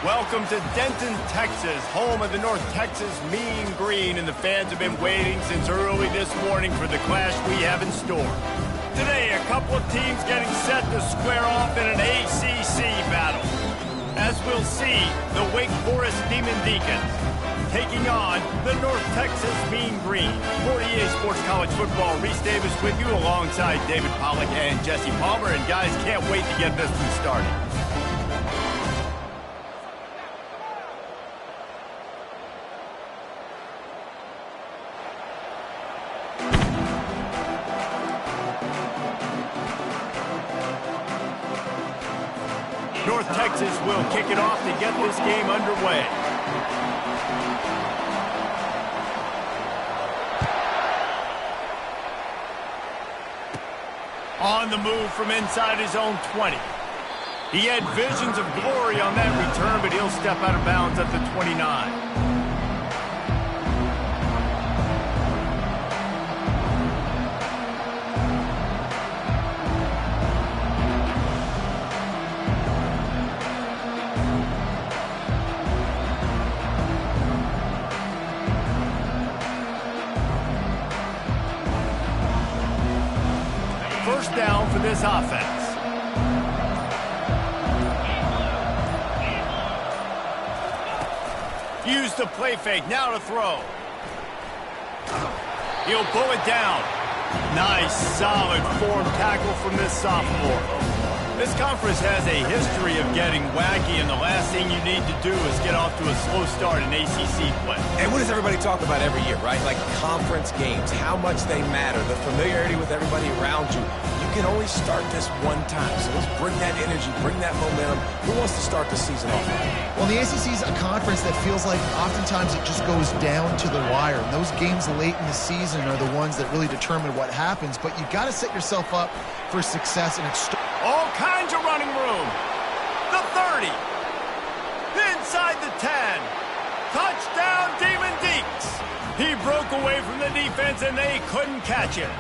Welcome to Denton, Texas, home of the North Texas Mean Green, and the fans have been waiting since early this morning for the clash we have in store. Today, a couple of teams getting set to square off in an ACC battle. As we'll see, the Wake Forest Demon Deacons taking on the North Texas Mean Green. For EA Sports College Football, Reese Davis with you alongside David Pollack and Jesse Palmer. And guys, can't wait to get this one started. North Texas will kick it off to get this game underway. On the move from inside his own 20. He had visions of glory on that return, but he'll step out of bounds at the 29. First down for this offense. Use the play fake, now to throw. He'll pull it down. Nice, solid form tackle from this sophomore. This conference has a history of getting wacky, and the last thing you need to do is get off to a slow start in ACC play. And what does everybody talk about every year, right? Like conference games, how much they matter, the familiarity with everybody around you. You can only start this one time, so let's bring that energy, bring that momentum. Who wants to start the season off? Well, the ACC is a conference that feels like oftentimes it just goes down to the wire. And those games late in the season are the ones that really determine what happens. But you got to set yourself up for success, and it's all kinds of running room. The 30. Inside the 10. Touchdown, Demon Deeks. He broke away from the defense, and they couldn't catch him.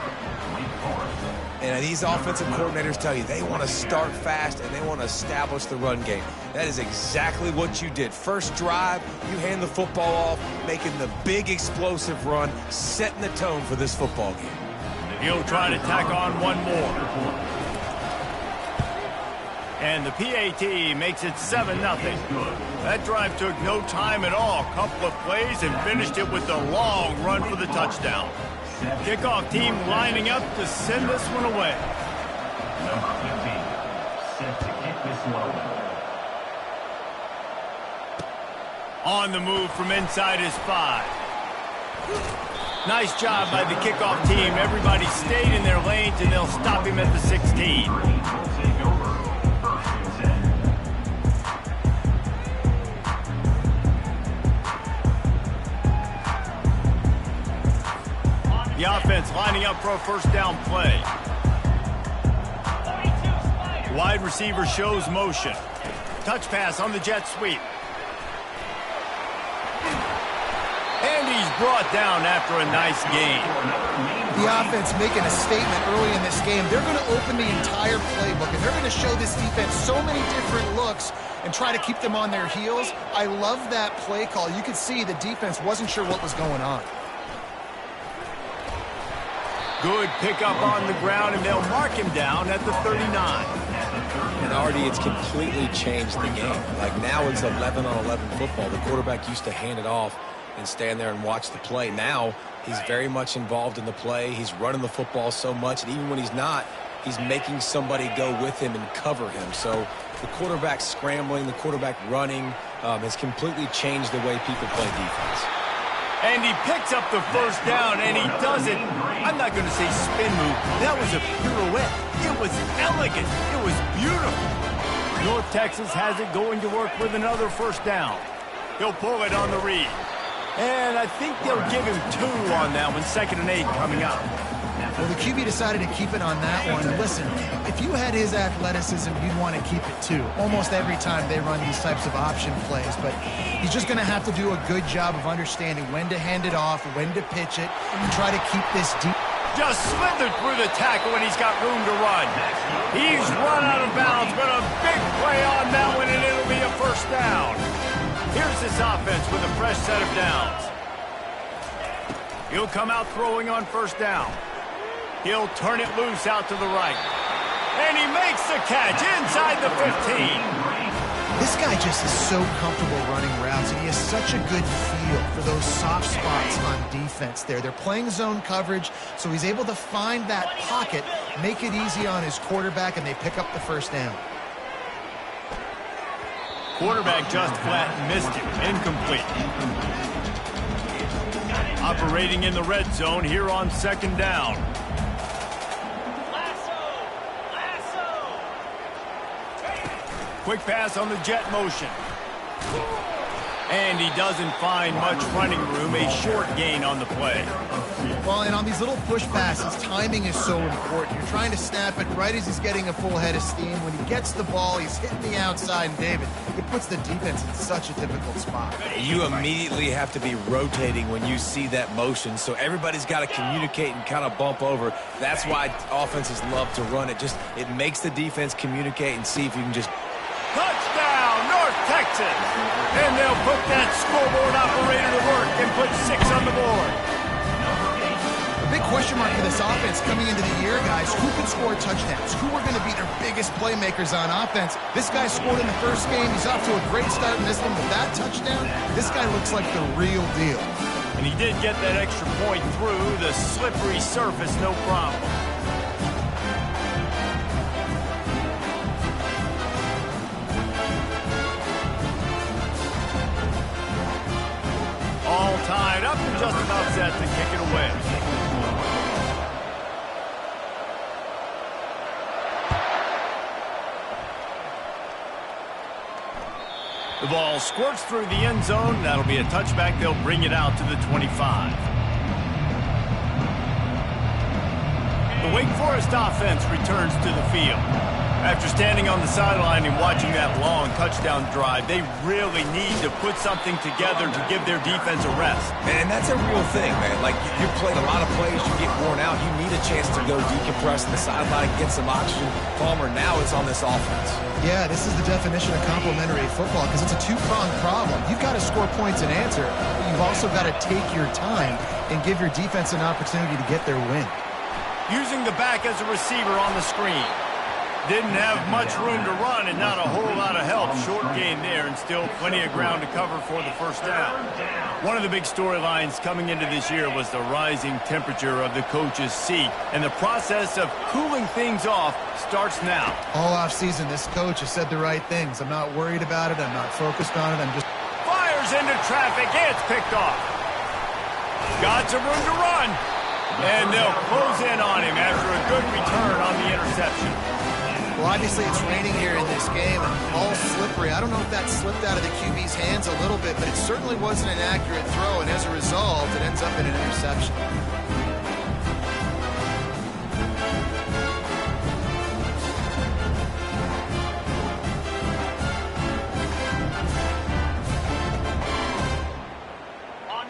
And these offensive coordinators tell you they want to start fast and they want to establish the run game. That is exactly what you did. First drive, you hand the football off, making the big explosive run, setting the tone for this football game. He'll try to tack on one more. And the PAT makes it 7-0. That drive took no time at all. A couple of plays and finished it with a long run for the touchdown. Kickoff team lining up to send this one away. Number 15, set to kick this one away. On the move from inside his 5. Nice job by the kickoff team. Everybody stayed in their lanes, and they'll stop him at the 16. The offense lining up for a first down play. Wide receiver shows motion. Touch pass on the jet sweep. And he's brought down after a nice gain. The offense making a statement early in this game. They're going to open the entire playbook, and they're going to show this defense so many different looks and try to keep them on their heels. I love that play call. You could see the defense wasn't sure what was going on. Good pickup on the ground, and they'll mark him down at the 39. And already it's completely changed the game. Like now it's 11-on-11 football. The quarterback used to hand it off and stand there and watch the play. Now he's very much involved in the play. He's running the football so much, and even when he's not, he's making somebody go with him and cover him. So the quarterback scrambling, the quarterback running has completely changed the way people play defense. And he picks up the first down, and he does it. I'm not going to say spin move. That was a pirouette. It was elegant. It was beautiful. North Texas has it going to work with another first down. He'll pull it on the read. And I think they'll give him 2 on that one. 2nd and 8 coming up. Well, the QB decided to keep it on that one. Listen, if you had his athleticism, you'd want to keep it too. Almost every time they run these types of option plays. But he's just going to have to do a good job of understanding when to hand it off, when to pitch it, and try to keep this deep. Just slithered through the tackle, and he's got room to run. He's run out of bounds, but a big play on that one, and it'll be a first down. Here's this offense with a fresh set of downs. He'll come out throwing on first down. He'll turn it loose out to the right. And he makes the catch inside the 15. This guy just is so comfortable running routes, and he has such a good feel for those soft spots on defense there. They're playing zone coverage, so he's able to find that pocket, make it easy on his quarterback, and they pick up the first down. Quarterback just flat missed him. Incomplete. Operating in the red zone here on second down. Quick pass on the jet motion. And he doesn't find much running room. A short gain on the play. Well, and on these little push passes, timing is so important. You're trying to snap it right as he's getting a full head of steam. When he gets the ball, he's hitting the outside, and David, it puts the defense in such a difficult spot. You immediately have to be rotating when you see that motion, so everybody's got to communicate and kind of bump over. That's why offenses love to run it. It makes the defense communicate and see if you can just... Touchdown, North Texas! And they'll put that scoreboard operator to work and put 6 on the board. A big question mark for this offense coming into the year, guys. Who can score touchdowns? Who are going to be their biggest playmakers on offense? This guy scored in the first game. He's off to a great start in this one with that touchdown. This guy looks like the real deal. And he did get that extra point through the slippery surface, no problem. All tied up and just about set to kick it away. The ball squirts through the end zone. That'll be a touchback. They'll bring it out to the 25. The Wake Forest offense returns to the field. After standing on the sideline and watching that long touchdown drive, they really need to put something together to give their defense a rest. Man, that's a real thing, man. Like, you played a lot of plays, you get worn out, you need a chance to go decompress on the sideline, get some oxygen. Palmer, now it's on this offense. Yeah, this is the definition of complementary football because it's a two-pronged problem. You've got to score points and answer, but you've also got to take your time and give your defense an opportunity to get their win. Using the back as a receiver on the screen. Didn't have much room to run and not a whole lot of help. Short gain there and still plenty of ground to cover for the first down. One of the big storylines coming into this year was the rising temperature of the coach's seat. And the process of cooling things off starts now. All offseason, this coach has said the right things. I'm not worried about it. I'm not focused on it. I'm just... Fires into traffic. It's picked off. Got some room to run. And they'll close in on him after a good return on the interception. Well, obviously it's raining here in this game, and all slippery. I don't know if that slipped out of the QB's hands a little bit, but it certainly wasn't an accurate throw, and as a result, it ends up in an interception.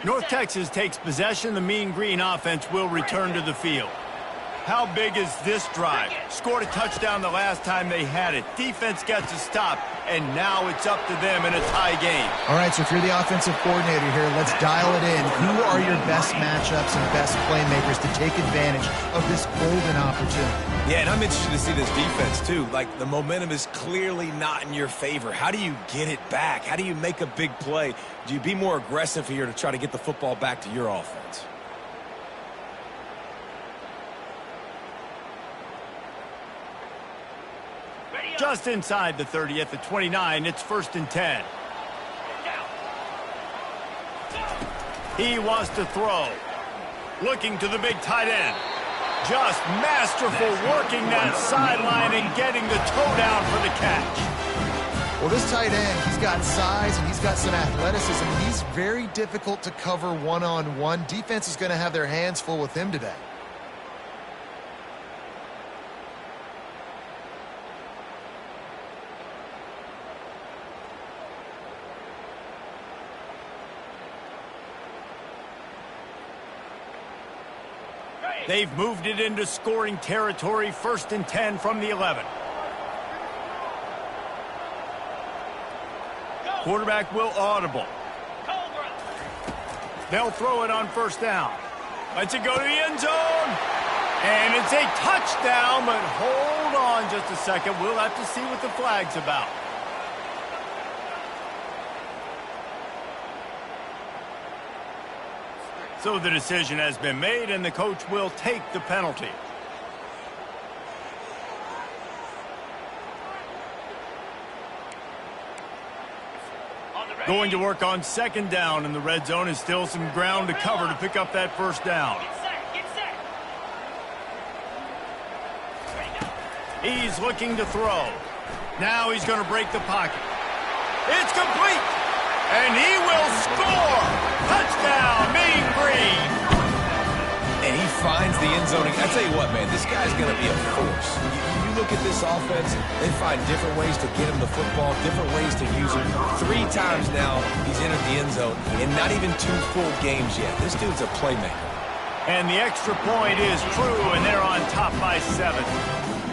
North Texas takes possession. The Mean Green offense will return to the field. How big is this drive? Scored a touchdown the last time they had it. Defense gets a stop, and now it's up to them in a tie game. All right, so if you're the offensive coordinator here, let's dial it in. Who are your best matchups and best playmakers to take advantage of this golden opportunity? Yeah, and I'm interested to see this defense, too. Like, the momentum is clearly not in your favor. How do you get it back? How do you make a big play? Do you be more aggressive here to try to get the football back to your offense? Just inside the 30 at the 29, it's 1st and 10. He wants to throw. Looking to the big tight end. Just masterful working that sideline and getting the toe down for the catch. Well, this tight end, he's got size and he's got some athleticism. He's very difficult to cover one-on-one. Defense is going to have their hands full with him today. They've moved it into scoring territory, 1st and 10 from the 11. Quarterback will audible. They'll throw it on first down. Lets it go to the end zone. And it's a touchdown, but hold on just a second. We'll have to see what the flag's about. So the decision has been made, and the coach will take the penalty. Going to work on second down in the red zone, and still some ground to cover to pick up that first down. He's looking to throw. Now he's going to break the pocket. It's complete, and he will score. Touchdown, Mean Green. And he finds the end zone. I tell you what, man, this guy's going to be a force. You look at this offense, they find different ways to get him the football, different ways to use him. 3 times now he's entered the end zone, and not even 2 full games yet. This dude's a playmaker. And the extra point is true, and they're on top by 7.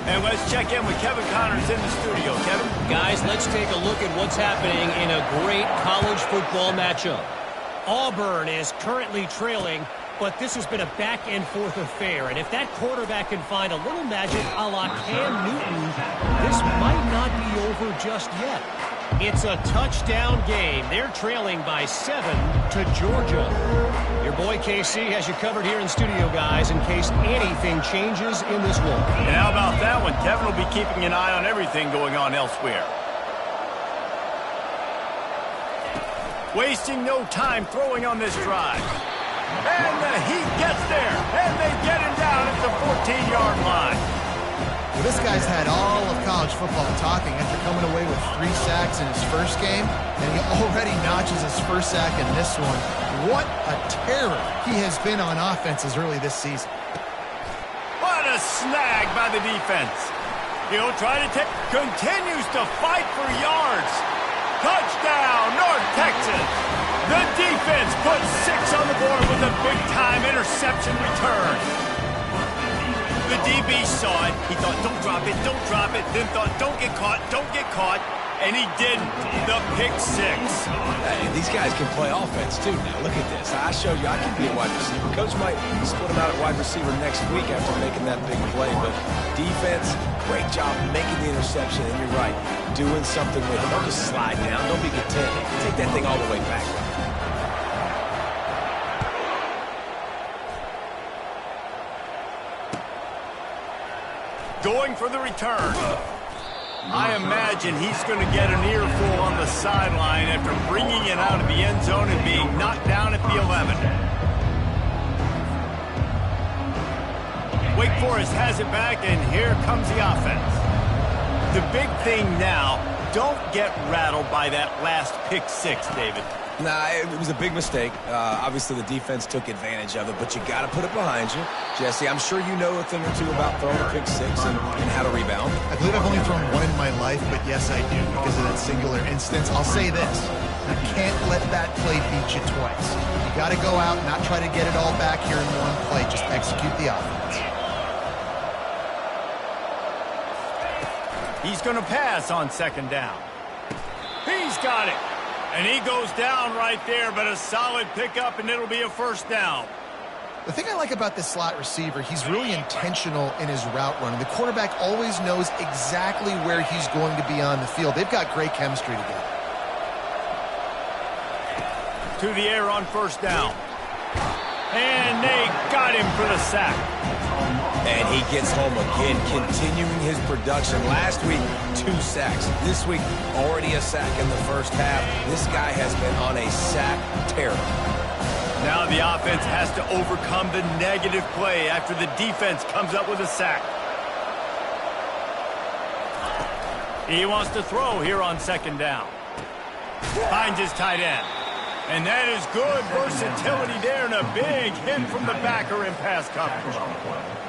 And let's check in with Kevin Connors in the studio. Kevin? Guys, let's take a look at what's happening in a great college football matchup. Auburn is currently trailing, but this has been a back-and-forth affair. And if that quarterback can find a little magic a la Cam Newton, this might not be over just yet. It's a touchdown game. They're trailing by 7 to Georgia. Your boy KC has you covered here in studio, guys, in case anything changes in this one. And how about that one? Kevin will be keeping an eye on everything going on elsewhere. Wasting no time throwing on this drive. And the Heat gets there, and they get him down at the 14-yard line. Well, this guy's had all of college football talking after coming away with 3 sacks in his first game, and he already notches his first sack in this one. What a terror he has been on offense as early this season. What a snag by the defense. He'll try to take, continues to fight for yards. Touchdown, North Texas. The defense puts 6 on the board with a big-time interception return. The DB saw it. He thought, don't drop it, then thought, don't get caught, and he didn't. The pick 6. Hey, these guys can play offense, too. Now, look at this. I showed you I can be a wide receiver. Coach might split him out at wide receiver next week after making that big play, but defense, great job making the interception, and you're right, doing something with it. Don't just slide down. Don't be content. Take that thing all the way back. Going for the return. I imagine he's going to get an earful on the sideline after bringing it out of the end zone and being knocked down at the 11. Wake Forest has it back, and here comes the offense. The big thing now, don't get rattled by that last pick 6, David. Nah, it was a big mistake. Obviously, the defense took advantage of it, but you got to put it behind you. Jesse, I'm sure you know a thing or two about throwing a pick 6 and how to rebound. I believe I've only thrown 1 in my life, but yes, I do because of that singular instance. I'll say this. You can't let that play beat you twice. You got to go out and not try to get it all back here in one play. Just execute the offense. He's going to pass on second down. He's got it. And he goes down right there, but a solid pickup, and it'll be a first down. The thing I like about this slot receiver, he's really intentional in his route running. The quarterback always knows exactly where he's going to be on the field. They've got great chemistry together. To the air on first down. And they got him for the sack. And he gets home again, continuing his production. Last week, 2 sacks. This week, already a sack in the first half. This guy has been on a sack tear. Now the offense has to overcome the negative play after the defense comes up with a sack. He wants to throw here on second down. Finds his tight end. And that is good versatility there, and a big hit from the backer in pass coverage.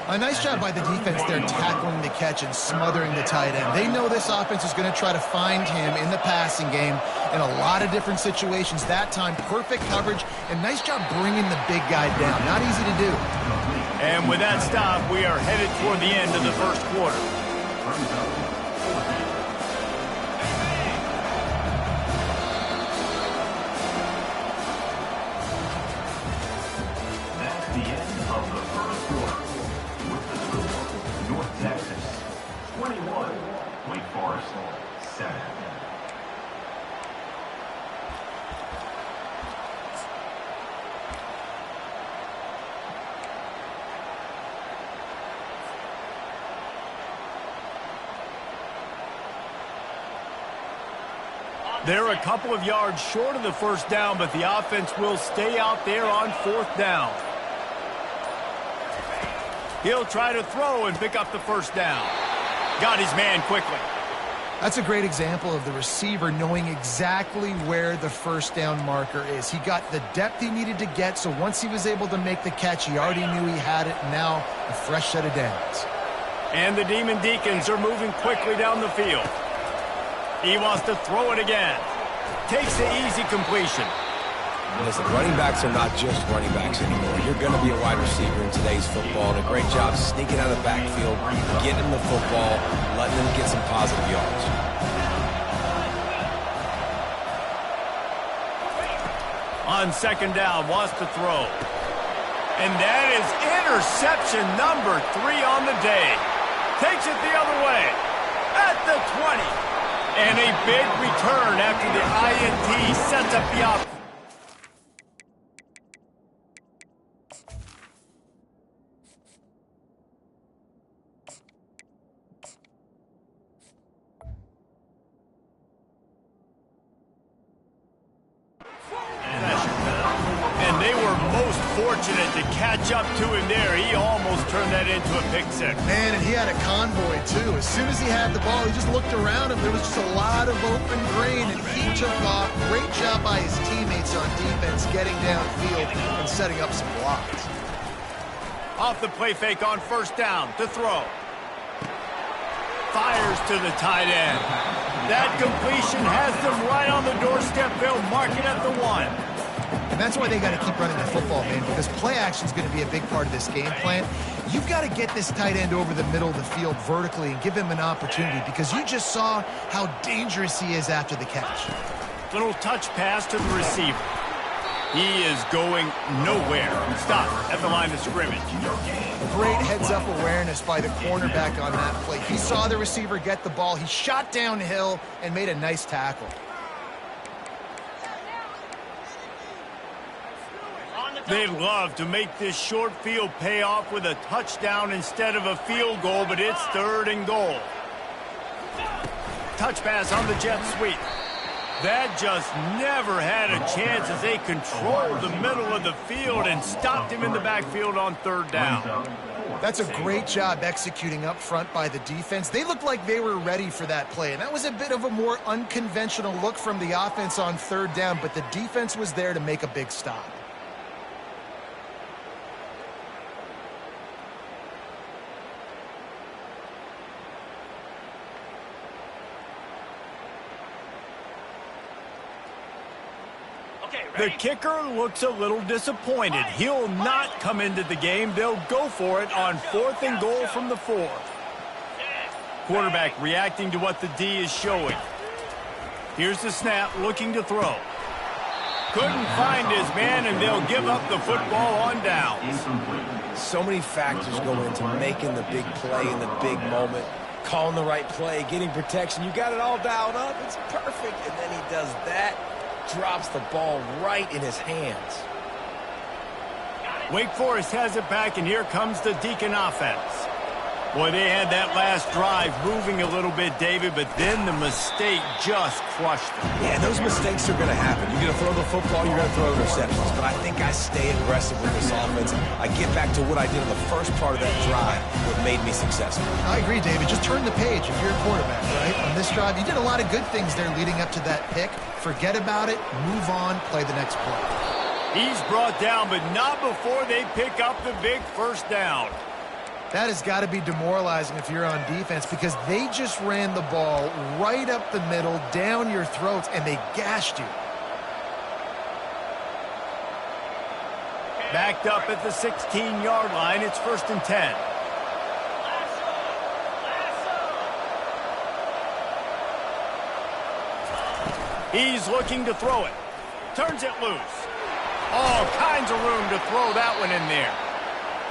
A nice job by the defense there tackling the catch and smothering the tight end. They know this offense is going to try to find him in the passing game in a lot of different situations. That time, perfect coverage, and nice job bringing the big guy down. Not easy to do. And with that stop, we are headed toward the end of the first quarter. They're a couple of yards short of the first down, but the offense will stay out there on 4th down. He'll try to throw and pick up the first down. Got his man quickly. That's a great example of the receiver knowing exactly where the first down marker is. He got the depth he needed to get, so once he was able to make the catch, he already knew he had it. Now a fresh set of downs. And the Demon Deacons are moving quickly down the field. He wants to throw it again. Takes the easy completion. Listen, running backs are not just running backs anymore. You're going to be a wide receiver in today's football, and a great job sneaking out of the backfield, getting him the football, letting him get some positive yards. On 2nd down, wants to throw. And that is interception number 3 on the day. Takes it the other way. At the 20. And a big return after the INT sets up the offense. And they were most fortunate to catch up to him there. He almost turned that into a pick six. Man, and he had a convoy, too. As soon as he had the ball, he just looked around him. There was just a lot of open grain, and he took off. Great job by his teammates on defense getting downfield and setting up some blocks. Off the play fake on 1st down to throw. Fires to the tight end. That completion has them right on the doorstep. They'll mark it at the 1. And that's why they got to keep running the football, man, because play action is going to be a big part of this game plan. You've got to get this tight end over the middle of the field vertically and give him an opportunity, because you just saw how dangerous he is after the catch. Little touch pass to the receiver. He is going nowhere. Stop at the line of scrimmage. Great heads-up awareness by the cornerback on that play. He saw the receiver get the ball. He shot downhill and made a nice tackle. They'd love to make this short field pay off with a touchdown instead of a field goal, but it's 3rd and goal. Touch pass on the jet sweep. That just never had a chance as they controlled the middle of the field and stopped him in the backfield on 3rd down. That's a great job executing up front by the defense. They looked like they were ready for that play, and that was a bit of a more unconventional look from the offense on 3rd down, but the defense was there to make a big stop. The kicker looks a little disappointed. He'll not come into the game. They'll go for it on 4th and goal from the 4. Quarterback reacting to what the D is showing. Here's the snap, looking to throw. Couldn't find his man, and they'll give up the football on downs. So many factors go into making the big play in the big moment. Calling the right play, getting protection. You got it all dialed up. It's perfect. And then he does that. Drops the ball right in his hands. Wake Forest has it back, and here comes the Deacon offense. Boy, they had that last drive moving a little bit, David, but then the mistake just crushed them. Yeah, those mistakes are going to happen. You're going to throw the football, you're going to throw interceptions. But I think I stay aggressive with this offense. I get back to what I did in the first part of that drive, what made me successful. I agree, David. Just turn the page if you're a quarterback, right? On this drive, you did a lot of good things there leading up to that pick. Forget about it, move on, play the next play. He's brought down, but not before they pick up the big 1st down. That has got to be demoralizing if you're on defense, because they just ran the ball right up the middle, down your throats, and they gashed you. Backed up at the 16-yard line. It's 1st and 10. He's looking to throw it. Turns it loose. All kinds of room to throw that one in there.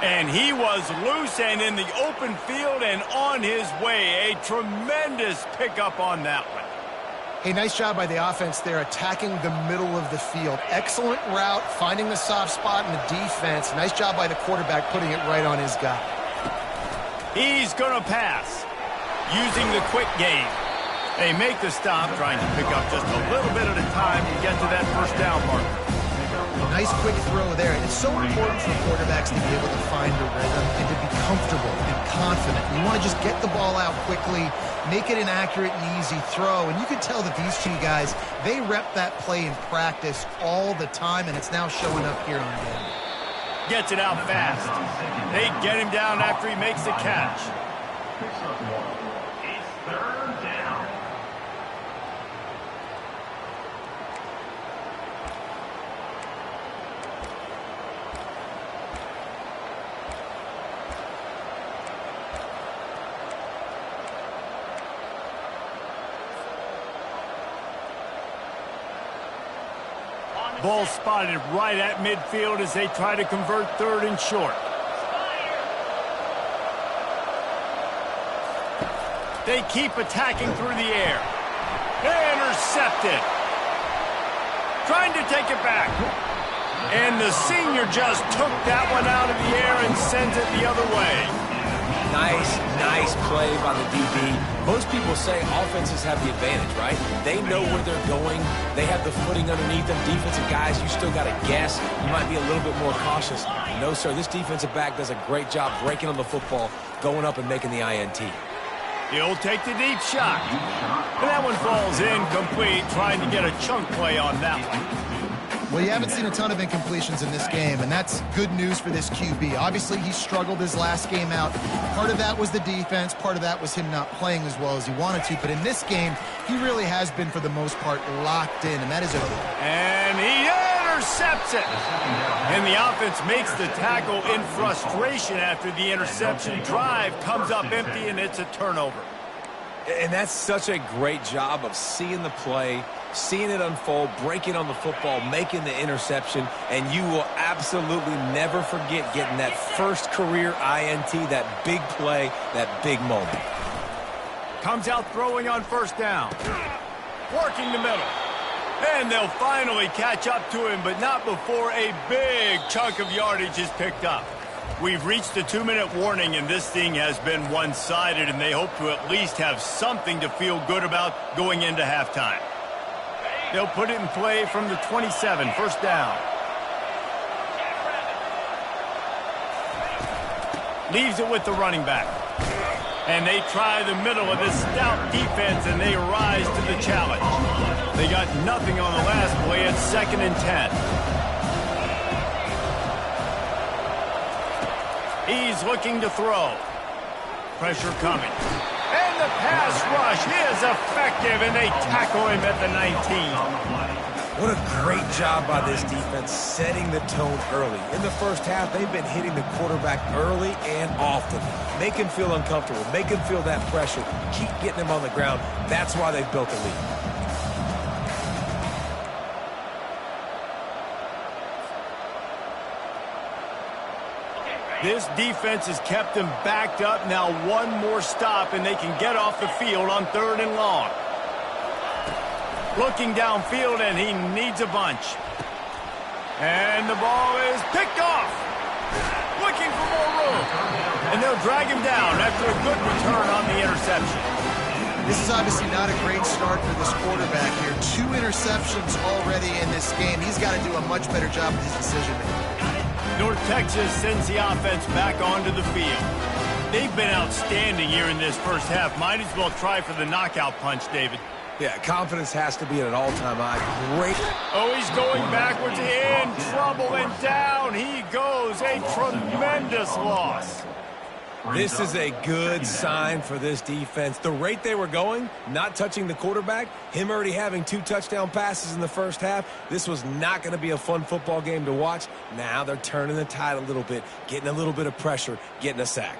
And he was loose and in the open field and on his way. A tremendous pickup on that one. Hey, nice job by the offense there, attacking the middle of the field. Excellent route, finding the soft spot in the defense. Nice job by the quarterback putting it right on his guy. He's going to pass, using the quick game. They make the stop, trying to pick up just a little bit at a time to get to that first down marker. Nice quick throw there. It's so important for quarterbacks to be able to find a rhythm and to be comfortable and confident. You want to just get the ball out quickly, make it an accurate and easy throw. And you can tell that these two guys, they rep that play in practice all the time, and it's now showing up here on game. Gets it out fast. They get him down after he makes the catch. Picks up one. It's third down. Ball spotted right at midfield as they try to convert third and short. They keep attacking through the air. Intercepted. Trying to take it back. And the senior just took that one out of the air and sends it the other way. Nice play by the DB. Most people say offenses have the advantage, right? They know where they're going. They have the footing underneath them. Defensive guys, you still got to guess. You might be a little bit more cautious. No, sir, this defensive back does a great job breaking on the football, going up and making the INT. He'll take the deep shot. And that one falls incomplete, trying to get a chunk play on that one. Well, you haven't seen a ton of incompletions in this game, and that's good news for this QB. Obviously, he struggled his last game out. Part of that was the defense. Part of that was him not playing as well as he wanted to. But in this game, he really has been, for the most part, locked in, and that is over. And he intercepts it. And the offense makes the tackle in frustration after the interception. Drive comes up empty, and it's a turnover. And that's such a great job of seeing the play, seeing it unfold, breaking on the football, making the interception, and you will absolutely never forget getting that first career INT, that big play, that big moment. Comes out throwing on first down. Working the middle. And they'll finally catch up to him, but not before a big chunk of yardage is picked up. We've reached the 2-minute warning, and this thing has been one-sided, and they hope to at least have something to feel good about going into halftime. They'll put it in play from the 27, first down. Leaves it with the running back. And they try the middle of this stout defense, and they rise to the challenge. They got nothing on the last play. It's 2nd and 10. He's looking to throw. Pressure coming. And the pass rush is effective, and they tackle him at the 19. What a great job by this defense setting the tone early. In the first half, they've been hitting the quarterback early and often. Make him feel uncomfortable. Make him feel that pressure. Keep getting him on the ground. That's why they've built the lead. This defense has kept them backed up. Now one more stop, and they can get off the field on 3rd and long. Looking downfield, and he needs a bunch. And the ball is picked off. Looking for more room. And they'll drag him down after a good return on the interception. This is obviously not a great start for this quarterback here. 2 interceptions already in this game. He's got to do a much better job with his decision-making. North Texas sends the offense back onto the field. They've been outstanding here in this first half. Might as well try for the knockout punch, David. Yeah, confidence has to be at an all-time high. Great. Oh, he's going backwards, in trouble, and down he goes. A tremendous loss. This is a good sign for this defense. The rate they were going, not touching the quarterback, him already having 2 touchdown passes in the first half, this was not going to be a fun football game to watch. Now they're turning the tide a little bit, getting a little bit of pressure, getting a sack.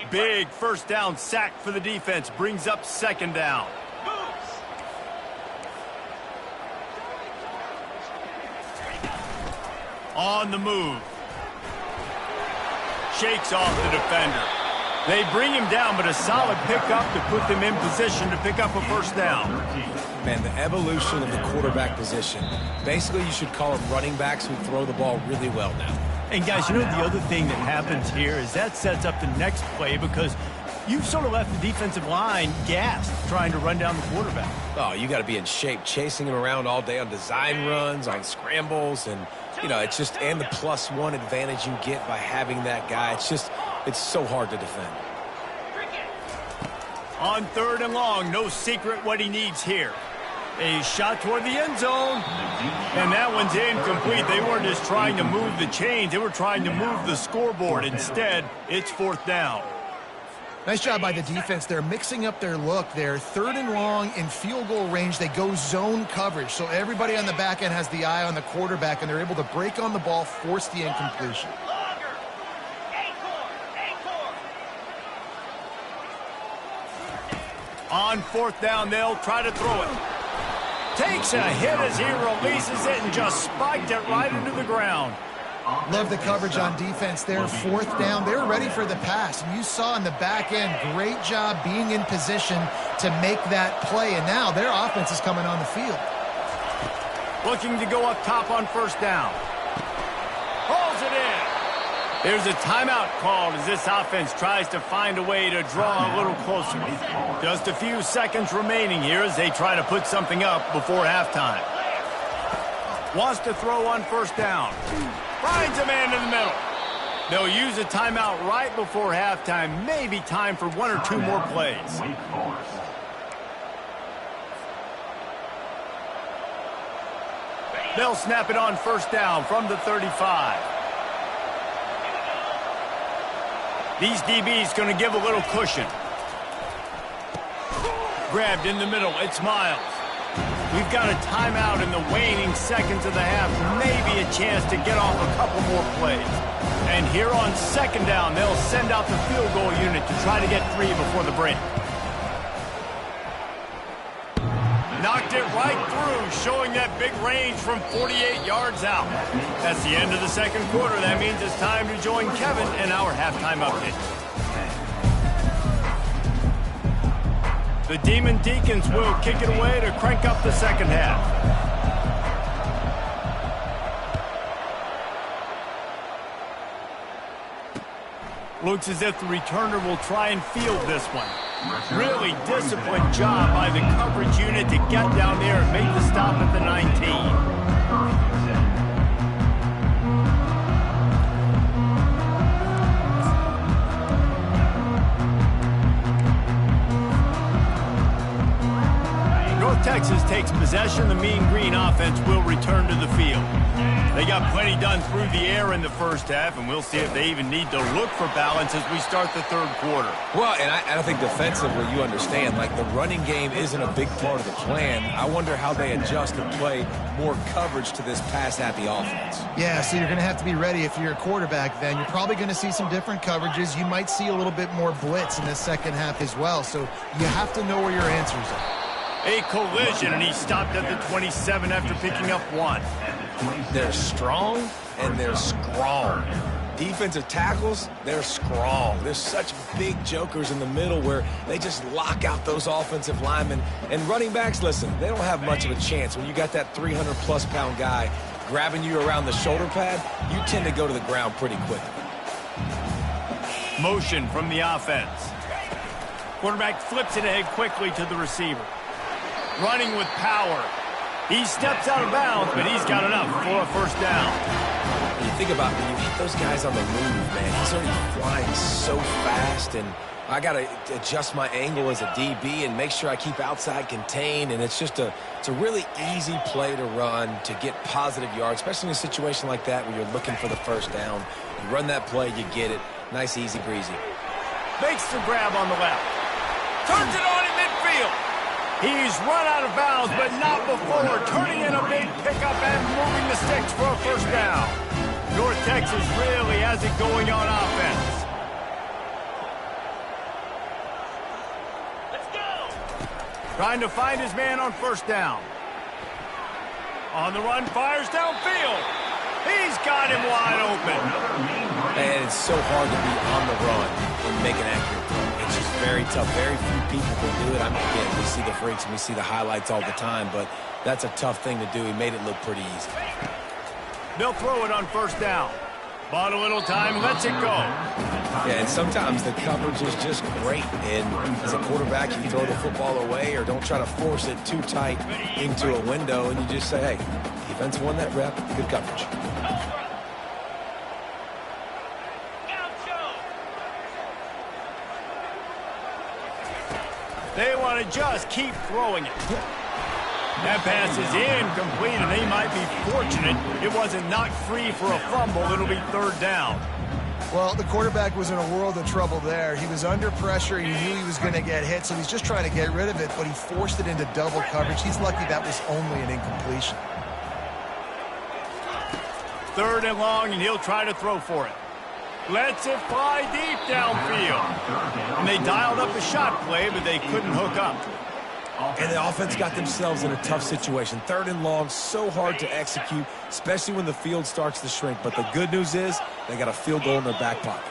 Big first down sack for the defense, brings up 2nd down. On the move. Shakes off the defender. They bring him down, but a solid pickup to put them in position to pick up a first down. Man, the evolution of the quarterback position. Basically, you should call them running backs who throw the ball really well now. And guys, you know the other thing that happens here is that sets up the next play, because You've sort of left the defensive line gassed trying to run down the quarterback. Oh, you got to be in shape, chasing him around all day on design runs, on scrambles, and, you know, it's just, and the +1 advantage you get by having that guy. It's so hard to defend. On 3rd and long, no secret what he needs here. A shot toward the end zone. And that one's incomplete. They weren't just trying to move the chains. They were trying to move the scoreboard. Instead, it's 4th down. Nice job by the defense. They're mixing up their look. They're 3rd and long in field goal range. They go zone coverage. So everybody on the back end has the eye on the quarterback, and they're able to break on the ball, force the incompletion. On 4th down, they'll try to throw it. Takes a hit as he releases it and just spiked it right into the ground. Love the coverage on defense there. 4th down, they're ready for the pass. And you saw in the back end, great job being in position to make that play. And now their offense is coming on the field. Looking to go up top on 1st down. Pulls it in. There's a timeout called as this offense tries to find a way to draw a little closer. Just a few seconds remaining here as they try to put something up before halftime. Wants to throw on 1st down. Finds a man in the middle. They'll use a timeout right before halftime. Maybe time for 1 or 2 more plays. They'll snap it on 1st down from the 35. These DBs going to give a little cushion. Grabbed in the middle. It's Miles. We've got a timeout in the waning seconds of the half. Maybe a chance to get off a couple more plays. And here on 2nd down, they'll send out the field goal unit to try to get 3 before the break. Knocked it right through, showing that big range from 48 yards out. That's the end of the 2nd quarter. That means it's time to join Kevin in our halftime update. The Demon Deacons will kick it away to crank up the 2nd half. Looks as if the returner will try and field this one. Really disciplined job by the coverage unit to get down there and make the stop at the 19. Texas takes possession. The Mean Green offense will return to the field. They got plenty done through the air in the 1st half, and we'll see if they even need to look for balance as we start the 3rd quarter. Well, and I think defensively, you understand, like the running game isn't a big part of the plan. I wonder how they adjust and play more coverage to this pass-happy offense. Yeah, so you're going to have to be ready if you're a quarterback then. You're probably going to see some different coverages. You might see a little bit more blitz in the 2nd half as well, so you have to know where your answers are. A collision, and he stopped at the 27 after picking up 1. They're strong, and they're strong. Defensive tackles, they're strong. There's such big jokers in the middle where they just lock out those offensive linemen. And running backs, listen, they don't have much of a chance. When you got that 300-plus pound guy grabbing you around the shoulder pad, you tend to go to the ground pretty quickly. Motion from the offense. Quarterback flips it ahead quickly to the receiver. Running with power. He steps out of bounds, but he's got enough for a 1st down. When you think about when you hit those guys on the move, man, he's already flying so fast, and I got to adjust my angle as a DB and make sure I keep outside contained, and it's a really easy play to run to get positive yards, especially in a situation like that where you're looking for the 1st down. You run that play, you get it. Nice, easy breezy. Makes the grab on the left. Turns it on in midfield. He's run out of bounds, but not before turning in a big pickup and moving the sticks for a 1st down. North Texas really has it going on offense. Let's go. Trying to find his man on 1st down. On the run, fires downfield. He's got him wide open. And it's so hard to be on the run and make an accurate throw. It's just very tough. Very few people can do it. I mean, again, we see the freaks and we see the highlights all the time, but that's a tough thing to do. He made it look pretty easy. They'll throw it on 1st down. Bought a little time, lets it go. Yeah, and sometimes the coverage is just great. And as a quarterback, you throw the football away or don't try to force it too tight into a window, and you just say, hey, defense won that rep, good coverage. They want to just keep throwing it. That pass is incomplete, and they might be fortunate it wasn't knocked free for a fumble. It'll be third down. Well, the quarterback was in a world of trouble there. He was under pressure. He knew he was going to get hit, so he's just trying to get rid of it, but he forced it into double coverage. He's lucky that was only an incompletion. Third and long, and he'll try to throw for it. Lets it fly deep downfield. And they dialed up a shot play, but they couldn't hook up. And the offense got themselves in a tough situation. Third and long, so hard to execute, especially when the field starts to shrink. But the good news is they got a field goal in their back pocket.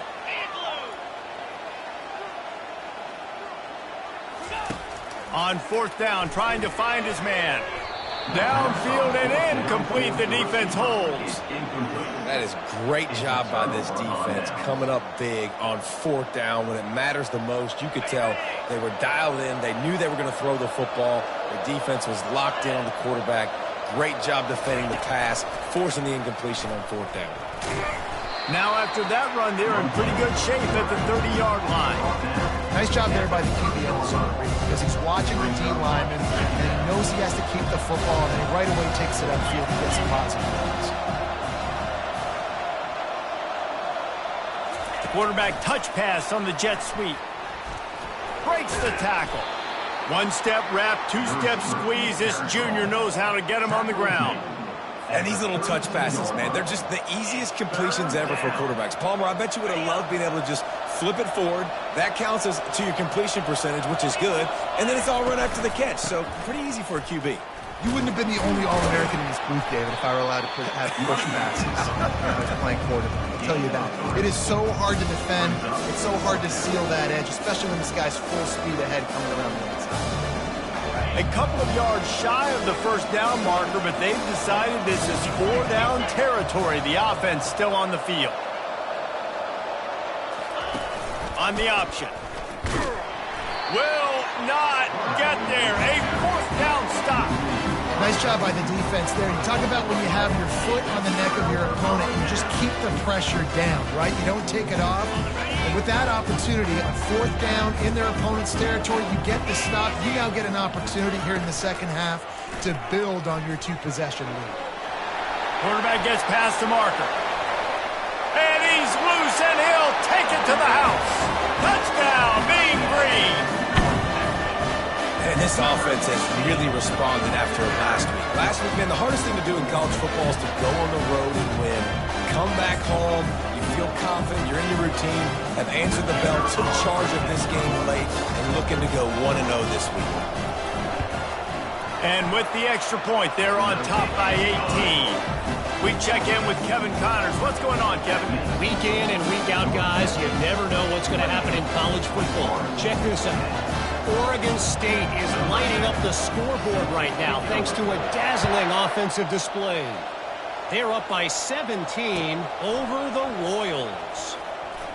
On fourth down, trying to find his man. Downfield and incomplete. The defense holds. That is great job by this defense, coming up big on fourth down when it matters the most. You could tell they were dialed in. They knew they were going to throw the football. The defense was locked in on the quarterback. Great job defending the pass, forcing the incompletion on fourth down. Now after that run, they're in pretty good shape at the 30-yard line. Nice job there by the QB on the zone read, because he's watching the D lineman, and he knows he has to keep the football, and he right away takes it upfield and gets some positive yards. Quarterback touch pass on the jet sweep. Breaks the tackle. One-step wrap, two-step squeeze. This junior knows how to get him on the ground. And these little touch passes, man, they're just the easiest completions ever for quarterbacks. Palmer, I bet you would have loved being able to just flip it forward. That counts as to your completion percentage, which is good. And then it's all run after the catch. So pretty easy for a QB. You wouldn't have been the only All-American in this booth, David, if I were allowed to have push passes when I was playing quarterback. I'll tell you that. It is so hard to defend. It's so hard to seal that edge, especially when this guy's full speed ahead coming around the inside. A couple of yards shy of the first down marker, but they've decided this is four-down territory. The offense still on the field. On the option. Will not get there. A fourth down stop. Nice job by the defense there. You talk about when you have your foot on the neck of your opponent, you just keep the pressure down, right? You don't take it off. And with that opportunity, a fourth down in their opponent's territory, you get the stop. You now get an opportunity here in the second half to build on your two-possession lead. Quarterback gets past the marker. And he's loose, and he'll take it to the house. Touchdown, Mean Green. And this offense has really responded after last week. Last week, man, the hardest thing to do in college football is to go on the road and win. Come back home, you feel confident, you're in your routine, have answered the bell, took charge of this game late, and looking to go 1-0 this week. And with the extra point, they're on top by 18. We check in with Kevin Connors. What's going on, Kevin? Week in and week out, guys, you never know what's going to happen in college football. Check this out. Oregon State is lighting up the scoreboard right now thanks to a dazzling offensive display. They're up by 17 over the Royals.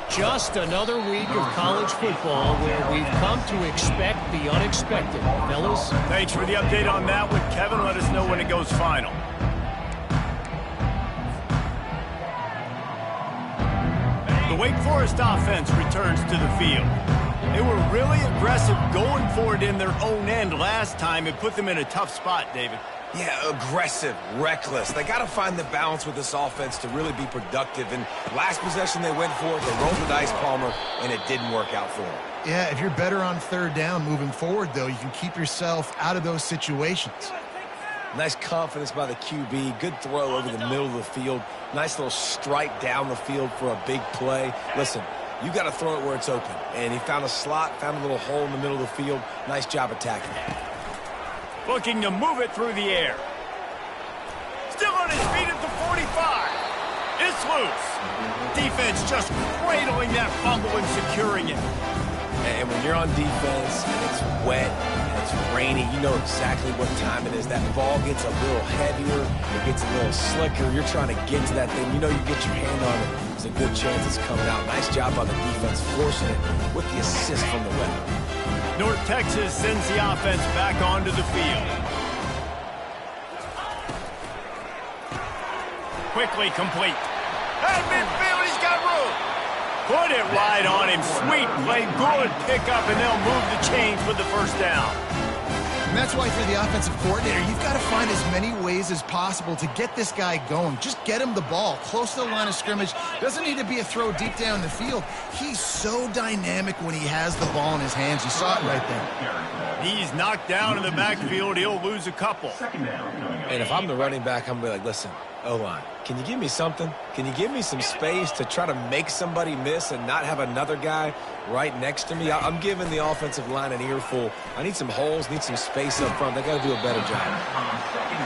Just another week of college football where we've come to expect the unexpected. Fellas? Thanks for the update on that one, Kevin. Let us know when it goes final. The Wake Forest offense returns to the field. They were really aggressive going for it in their own end last time. It put them in a tough spot, David. Yeah, aggressive, reckless. They got to find the balance with this offense to really be productive. And last possession they went for it, they rolled the dice, Palmer, and it didn't work out for them. Yeah, if you're better on third down moving forward, though, you can keep yourself out of those situations. Nice confidence by the QB. Good throw over the middle of the field. Nice little strike down the field for a big play. Listen, you got to throw it where it's open. And he found a slot, found a little hole in the middle of the field. Nice job attacking it. Looking to move it through the air. Still on his feet at the 45. It's loose. Defense just cradling that fumble and securing it. And when you're on defense and it's wet and it's rainy. You know exactly what time it is. That ball gets a little heavier. It gets a little slicker. You're trying to get to that thing. You know you get your hand on it. There's a good chance it's coming out. Nice job by the defense forcing it with the assist from the weather. North Texas sends the offense back onto the field. Quickly complete. At midfield, he's got room. Put it right on him. Sweet play, good pickup, and they'll move the chains with the first down. And that's why, for the offensive coordinator, you've got to find as many ways as possible to get this guy going. Just get him the ball close to the line of scrimmage. Doesn't need to be a throw deep down the field. He's so dynamic when he has the ball in his hands. You saw it right there. He's knocked down in the backfield. He'll lose a couple. And if I'm the running back, I'm going to be like, listen, O-line, can you give me something? Can you give me some space to try to make somebody miss and not have another guy right next to me? I'm giving the offensive line an earful. I need some holes, need some space up front. They got to do a better job.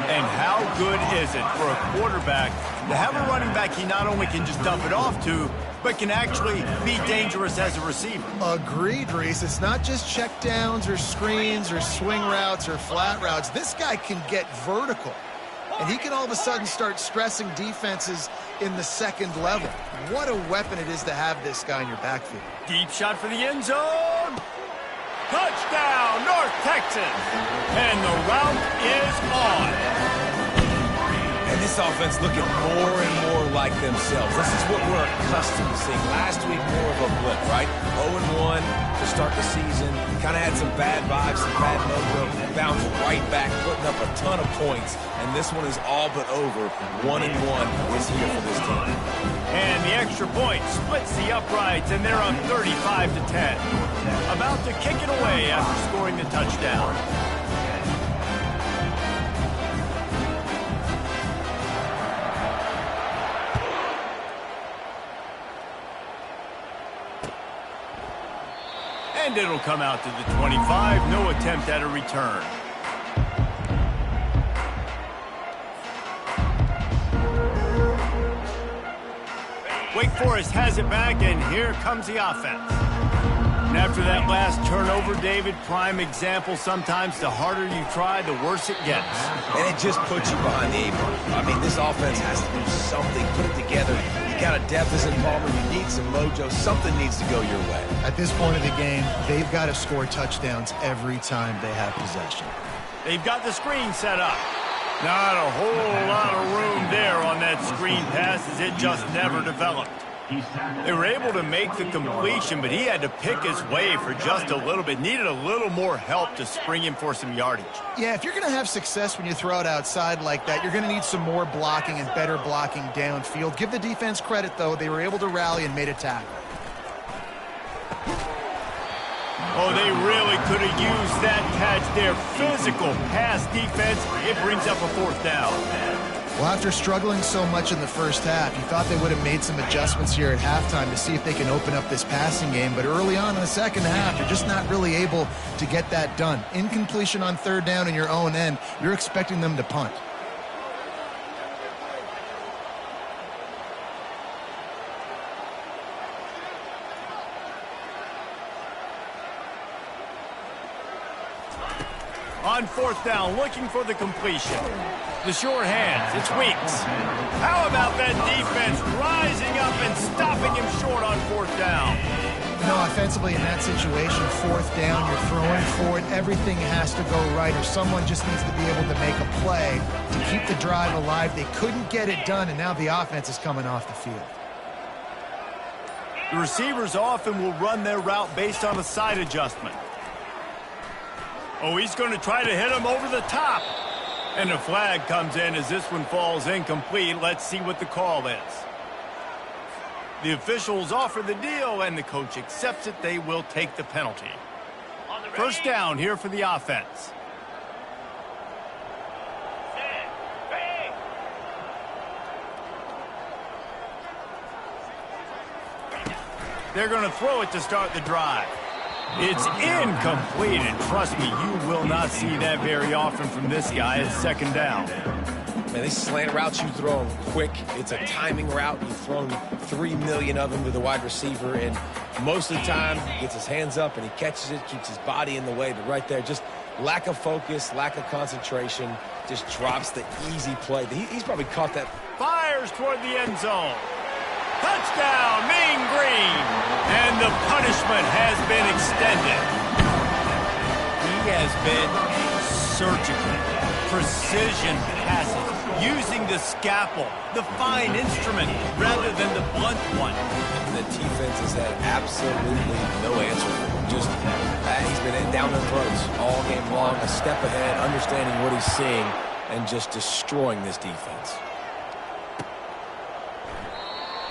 And how good is it for a quarterback to have a running back he not only can just dump it off to, but can actually be dangerous as a receiver? Agreed, Reese. It's not just check downs or screens or swing routes or flat routes. This guy can get vertical. And he can all of a sudden start stressing defenses in the second level. What a weapon it is to have this guy in your backfield. Deep shot for the end zone. Touchdown, North Texas. And the route is on. And this offense looking more and more like themselves. This is what we're accustomed to seeing. Last week, more of a blip, right? 0-1 to start the season. Kind of had some bad vibes, some bad mojo. Bounced right back, putting up a ton of points. And this one is all but over. 1-1 is here for this team. And the extra point splits the uprights, and they're on 35-10. About to kick it away after scoring the touchdown. And it'll come out to the 25. No attempt at a return. Wake Forest has it back, and here comes the offense. And after that last turnover, David, prime example, sometimes the harder you try, the worse it gets. And it just puts you behind the 8-ball. I mean, this offense has to do something, put it together. You got a deficit, Palmer. You need some mojo. Something needs to go your way. At this point of the game, they've got to score touchdowns every time they have possession. They've got the screen set up. Not a whole lot of room there on that screen pass, as it just never developed. They were able to make the completion, but he had to pick his way for just a little bit. Needed a little more help to spring him for some yardage. Yeah, if you're going to have success when you throw it outside like that, you're going to need some more blocking and better blocking downfield. Give the defense credit, though. They were able to rally and made a tackle. Oh, they really could have used that catch there. Physical pass defense. It brings up a fourth down. Well, after struggling so much in the first half, you thought they would have made some adjustments here at halftime to see if they can open up this passing game. But early on in the second half, they're just not really able to get that done. Incompletion on third down in your own end, you're expecting them to punt. On fourth down, looking for the completion. The short hands, it's Weeks. How about that defense rising up and stopping him short on fourth down? No, offensively in that situation, fourth down, you're throwing forward, everything has to go right, or someone just needs to be able to make a play to keep the drive alive. They couldn't get it done, and now the offense is coming off the field. The receivers often will run their route based on a side adjustment. Oh, he's going to try to hit him over the top. And a flag comes in as this one falls incomplete. Let's see what the call is. The officials offer the deal, and the coach accepts it. They will take the penalty. First down here for the offense. They're going to throw it to start the drive. It's incomplete, and trust me, you will not see that very often from this guy. It's second down. Man, these slant routes, you throw them quick. It's a timing route. You've thrown 3 million of them to the wide receiver, and most of the time he gets his hands up and he catches it, keeps his body in the way. But right there, just Lack of focus, lack of concentration, just drops the easy play. He's probably caught that. Fires toward the end zone. Touchdown, Mean Green. And the punishment has been extended. He has been surgical. Precision passes, using the scalpel, the fine instrument, rather than the blunt one. And the defense has had absolutely no answer. Just, he's been down their throats all game long, a step ahead, understanding what he's seeing, and just destroying this defense.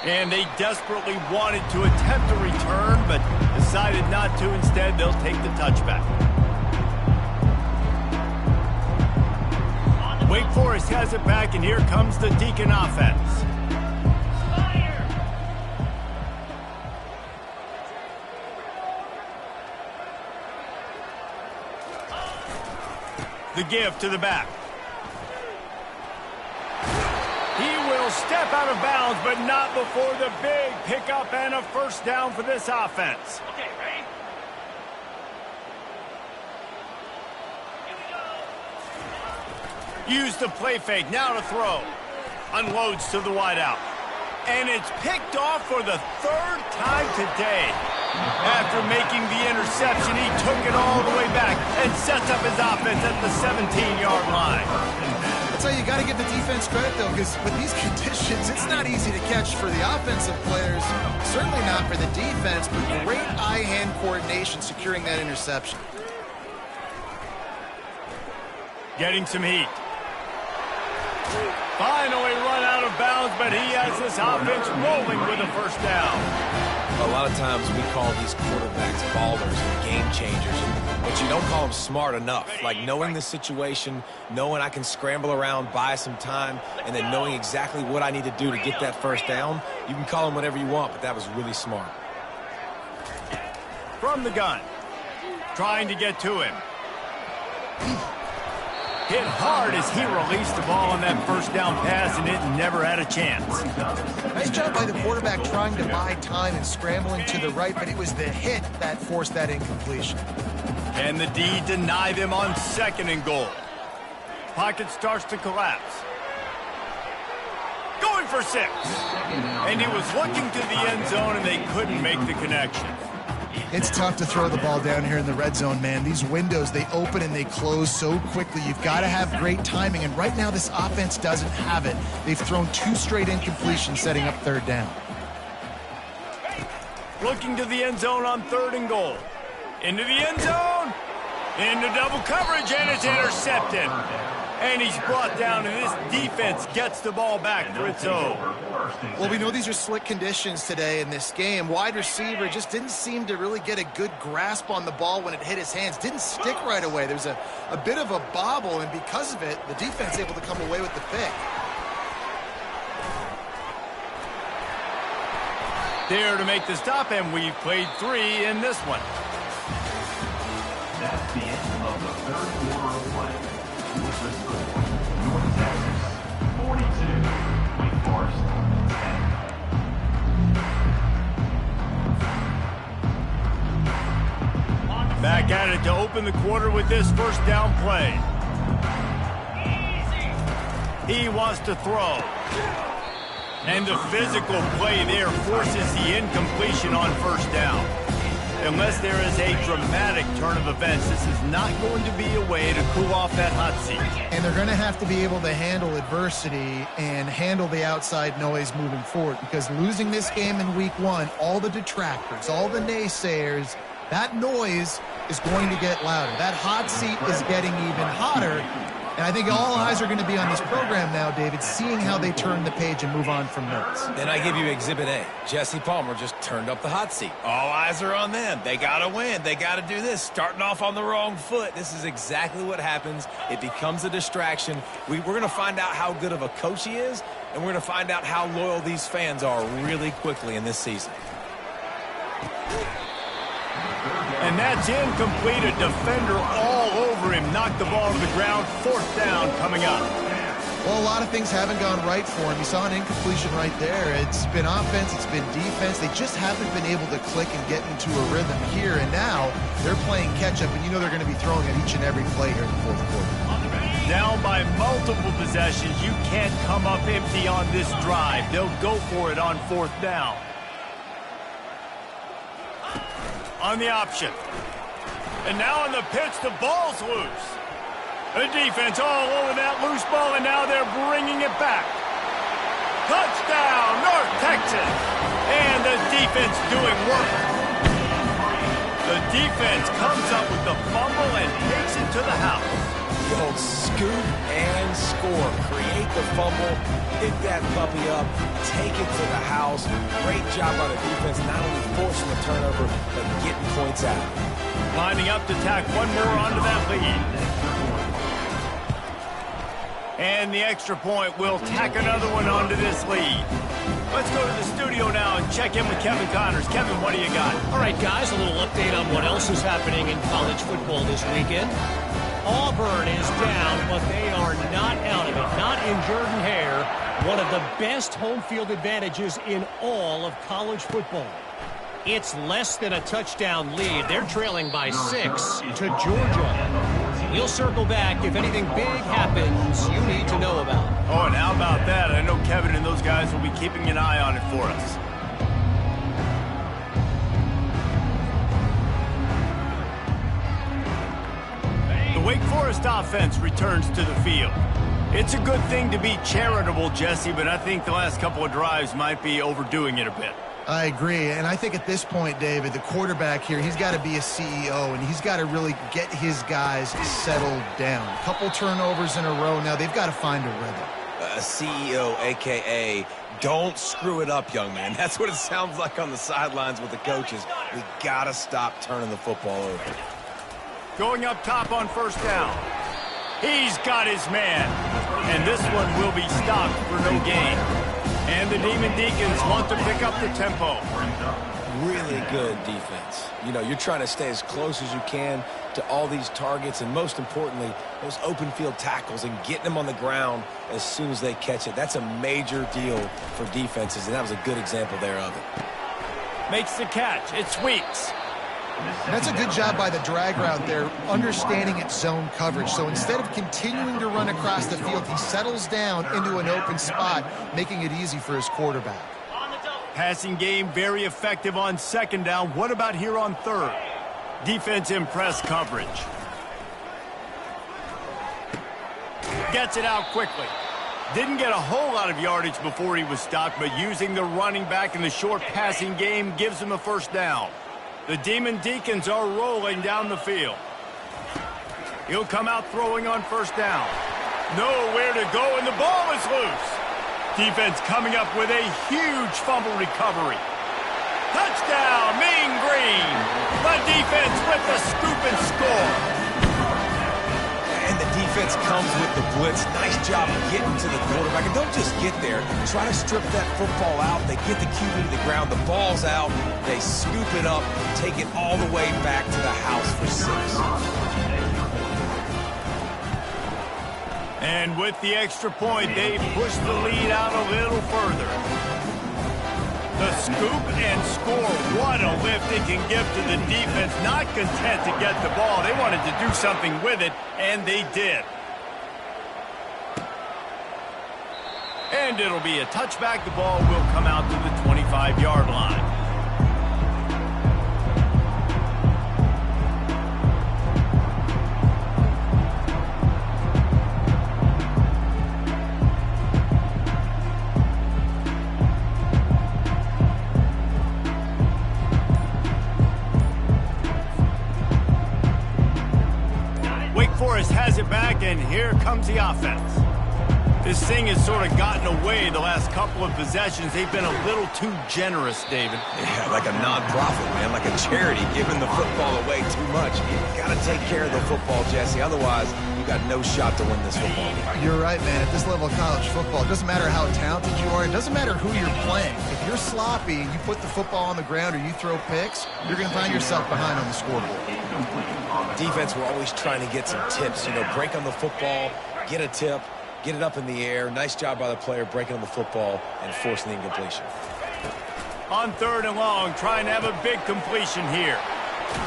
And they desperately wanted to attempt a return, but decided not to. Instead, they'll take the touchback. Wake Forest has it back, and here comes the Deacon offense. The give to the back. He will step out of bounds, but not before the big pickup and a first down for this offense. Okay, ready? Use the play fake, now to throw. Unloads to the wideout. And it's picked off for the third time today. After making the interception, he took it all the way back and sets up his offense at the 17-yard line. That's how you got to give the defense credit, though, because with these conditions, it's not easy to catch for the offensive players, certainly not for the defense, but great eye-hand coordination securing that interception. Getting some heat. Finally run out of bounds, but he has this offense rolling with a first down. A lot of times we call these quarterbacks ballers and game changers, but you don't call them smart enough. Like knowing the situation, knowing I can scramble around, buy some time, and then knowing exactly what I need to do to get that first down. You can call them whatever you want, but that was really smart. From the gun. Trying to get to him. Hit hard as he released the ball on that first down pass, and it never had a chance. Nice job by the quarterback trying to buy time and scrambling to the right, but it was the hit that forced that incompletion. Can the D deny them on 2nd and goal? Pocket starts to collapse. Going for 6. And he was looking to the end zone, and they couldn't make the connection. It's tough to throw the ball down here in the red zone, man. These windows, they open and they close so quickly. You've got to have great timing, and right now this offense doesn't have it. They've thrown 2 straight incompletions, setting up 3rd down. Looking to the end zone on 3rd and goal. Into the end zone. Into double coverage, and it's intercepted. And he's brought down, and this defense gets the ball back for its own. Well, we know these are slick conditions today in this game. Wide receiver just didn't seem to really get a good grasp on the ball when it hit his hands. Didn't stick right away. There's a bit of a bobble, and because of it, the defense able to come away with the pick. There to make the stop, and we've played 3 in this one. That's the end of the 3rd quarter of play. With the score, North Texas 42, Wake Forest 10. Back at it to open the quarter with this first down play. He wants to throw. And the physical play there forces the incompletion on first down. Unless there is a dramatic turn of events, this is not going to be a way to cool off that hot seat. And they're going to have to be able to handle adversity and handle the outside noise moving forward, because losing this game in week 1, all the detractors, all the naysayers, that noise is going to get louder. That hot seat is getting even hotter. And I think all eyes are going to be on this program now, David, seeing how they turn the page and move on from this. Then I give you Exhibit A. Jesse Palmer just turned up the hot seat. All eyes are on them. They got to win. They got to do this. Starting off on the wrong foot. This is exactly what happens. It becomes a distraction. We're going to find out how good of a coach he is, and we're going to find out how loyal these fans are really quickly in this season. And that's incomplete. A defender all over him. Knocked the ball to the ground. 4th down coming up. Well, a lot of things haven't gone right for him. You saw an incompletion right there. It's been offense, it's been defense. They just haven't been able to click and get into a rhythm here. And now they're playing catch-up, and you know they're going to be throwing at each and every play here in the fourth quarter. Down by multiple possessions, you can't come up empty on this drive. They'll go for it on fourth down. On the option. And now on the pitch, the ball's loose. The defense all over that loose ball, and now they're bringing it back. Touchdown, North Texas. And the defense doing work. The defense comes up with the fumble and takes it to the house. The old scoop and score. Create the fumble, pick that puppy up, take it to the house. Great job by the defense, not only forcing the turnover, but getting points out. Lining up to tack one more onto that lead. And the extra point will tack another one onto this lead. Let's go to the studio now and check in with Kevin Connors. Kevin, what do you got? All right, guys, a little update on what else is happening in college football this weekend. Auburn is down, but they are not out of it. Not in Jordan-Hare, one of the best home field advantages in all of college football. It's less than a touchdown lead. They're trailing by 6 to Georgia. We'll circle back if anything big happens you need to know about. Oh, and how about that? I know Kevin and those guys will be keeping an eye on it for us. The Wake Forest offense returns to the field. It's a good thing to be charitable, Jesse, but I think the last couple of drives might be overdoing it a bit. I agree, and I think at this point, David, the quarterback here, he's got to be a CEO, and he's got to really get his guys settled down. A couple turnovers in a row now. They've got to find a rhythm. A CEO, a.k.a. don't screw it up, young man. That's what it sounds like on the sidelines with the coaches. We got to stop turning the football over. Going up top on first down. He's got his man, and this one will be stopped for no gain. And the Demon Deacons want to pick up the tempo. Really good defense. You know, you're trying to stay as close as you can to all these targets, and most importantly, those open field tackles and getting them on the ground as soon as they catch it. That's a major deal for defenses, and that was a good example there of it. Makes the catch. It's Weeks. And that's a good job by the drag route there, understanding its zone coverage. So instead of continuing to run across the field, he settles down into an open spot, making it easy for his quarterback. Passing game very effective on second down. What about here on third? Defense in press coverage. Gets it out quickly. Didn't get a whole lot of yardage before he was stopped, but using the running back in the short passing game gives him a first down. The Demon Deacons are rolling down the field. He'll come out throwing on first down. Nowhere to go, and the ball is loose. Defense coming up with a huge fumble recovery. Touchdown, Mean Green. The defense with the scoop and score. And the defense comes with the blitz. Nice job of getting to the quarterback. And don't just get there. Try to strip that football out. They get the QB to the ground. The ball's out. They scoop it up, take it all the way back to the house for 6. And with the extra point, they push the lead out a little further. The scoop and score. What a lift it can give to the defense. Not content to get the ball. They wanted to do something with it, and they did. And it'll be a touchback. The ball will come out to the 25-yard line. Wake Forest has it back, and here comes the offense. This thing has sort of gotten away the last couple of possessions. They've been a little too generous, David. Yeah, like a non-profit, man, like a charity, giving the football away too much. You've got to take care of the football, Jesse. Otherwise, you got no shot to win this football game. You're right, man. At this level of college football, it doesn't matter how talented you are. It doesn't matter who you're playing. If you're sloppy and you put the football on the ground or you throw picks, you're going to find yourself behind on the scoreboard. Defense, we're always trying to get some tips. You know, break on the football, get a tip, get it up in the air. Nice job by the player breaking on the football and forcing the incompletion. On 3rd and long, trying to have a big completion here.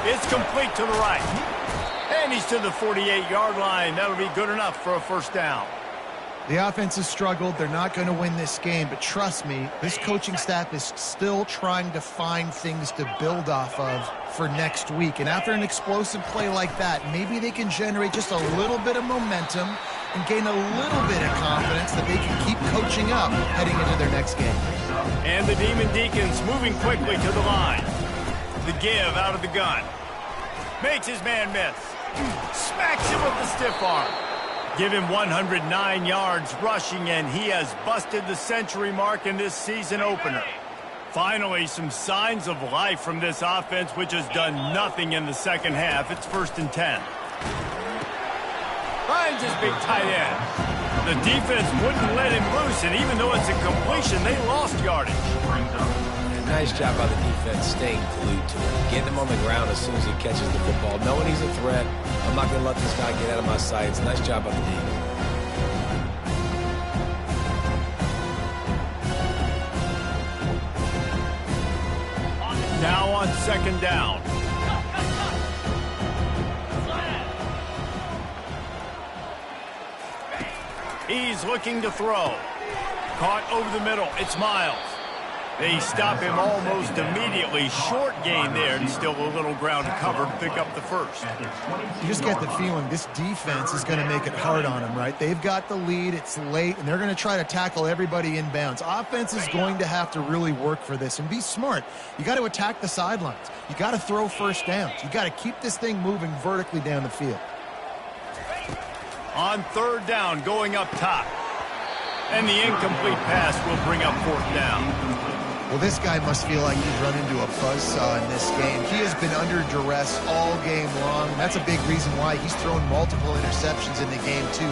It's complete to the right. And he's to the 48-yard line. That'll be good enough for a first down. The offense has struggled. They're not going to win this game, but trust me, this coaching staff is still trying to find things to build off of for next week. And after an explosive play like that, maybe they can generate just a little bit of momentum and gain a little bit of confidence that they can keep coaching up heading into their next game. And the Demon Deacons moving quickly to the line. The give out of the gun. Makes his man miss. Smacks him with the stiff arm. Give him 109 yards rushing, and he has busted the century mark in this season opener. Finally, some signs of life from this offense, which has done nothing in the second half. It's 1st and 10. Finds his big tight end. The defense wouldn't let him loose, and even though it's a completion, they lost yardage. Nice job by the defense staying glued to him, getting him on the ground as soon as he catches the football, knowing he's a threat. I'm not going to let this guy get out of my sights. Nice job by the D. Now on 2nd down. He's looking to throw. Caught over the middle. It's Miles. They stop him almost immediately. Short gain there, and still a little ground to cover to pick up the first. You just get the feeling this defense is going to make it hard on them, right? They've got the lead. It's late, and they're going to try to tackle everybody in bounds. Offense is going to have to really work for this and be smart. You got to attack the sidelines. You got to throw first downs. You got to keep this thing moving vertically down the field. On 3rd down, going up top. And the incomplete pass will bring up 4th down. Well, this guy must feel like he's run into a buzzsaw in this game. He has been under duress all game long. That's a big reason why he's thrown multiple interceptions in the game, too.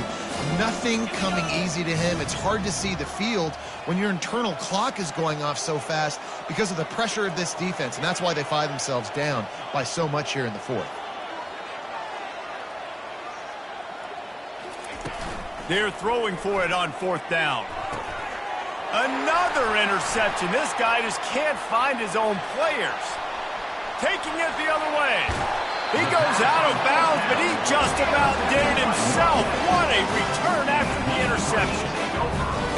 Nothing coming easy to him. It's hard to see the field when your internal clock is going off so fast because of the pressure of this defense, and that's why they find themselves down by so much here in the 4th. They're throwing for it on 4th down. Another interception. This guy just can't find his own players. Taking it the other way. He goes out of bounds, but he just about did it himself. What a return after the interception.